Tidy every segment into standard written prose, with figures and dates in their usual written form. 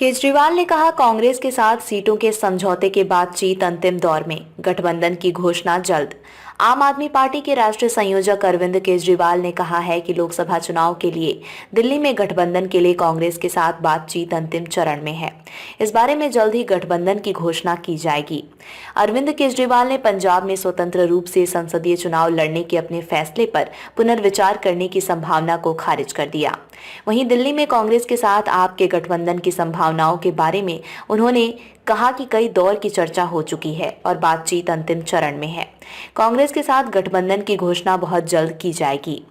केजरीवाल ने कहा, कांग्रेस के साथ सीटों के समझौते के बातचीत अंतिम दौर में, गठबंधन की घोषणा जल्द। आम आदमी पार्टी के राष्ट्रीय संयोजक अरविंद केजरीवाल ने कहा है कि लोकसभा चुनाव के लिए दिल्ली में गठबंधन के लिए कांग्रेस के साथ बातचीत अंतिम चरण में है। इस बारे में जल्द ही गठबंधन की घोषणा की जाएगी। अरविंद केजरीवाल ने पंजाब में स्वतंत्र रूप से संसदीय चुनाव लड़ने के अपने फैसले पर पुनर्विचार करने की संभावना को खारिज कर दिया। वहीं दिल्ली में कांग्रेस के साथ आप के गठबंधन की संभावनाओं के बारे में उन्होंने कहा कि कई दौर की चर्चा हो चुकी है और बातचीत अंतिम चरण में है। कांग्रेस के साथ गठबंधन की घोषणा बहुत जल्द की जाएगी।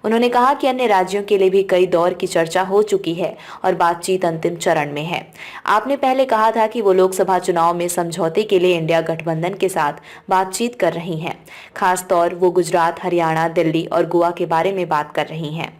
उन्होंने कहा कि अन्य राज्यों के लिए भी कई दौर की चर्चा हो चुकी है और बातचीत अंतिम चरण में है। आपने पहले कहा था कि वो लोकसभा चुनाव में समझौते के लिए इंडिया गठबंधन के साथ बातचीत कर रही हैं। खासतौर वो गुजरात, हरियाणा, दिल्ली और गोवा के बारे में बात कर रही हैं।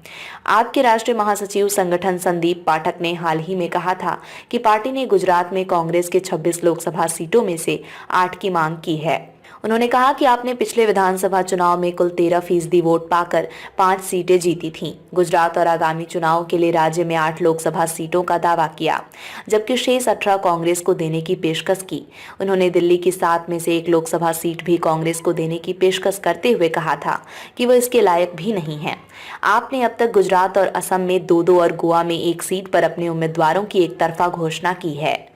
आपके राष्ट्रीय महासचिव संगठन संदीप पाठक ने हाल ही में कहा था कि पार्टी ने गुजरात में कांग्रेस के 26 लोकसभा सीटों में से 8 की मांग की है। उन्होंने कहा कि आपने पिछले विधानसभा चुनाव में कुल 13% वोट पाकर 5 सीटें जीती थीं। गुजरात और आगामी चुनाव के लिए राज्य में 8 लोकसभा सीटों का दावा किया, जबकि शेष 18 कांग्रेस को देने की पेशकश की। उन्होंने दिल्ली की 7 में से 1 लोकसभा सीट भी कांग्रेस को देने की पेशकश करते हुए कहा था कि वो इसके लायक भी नहीं है। आपने अब तक गुजरात और असम में 2-2 और गोवा में 1 सीट पर अपने उम्मीदवारों की एक तरफा घोषणा की है।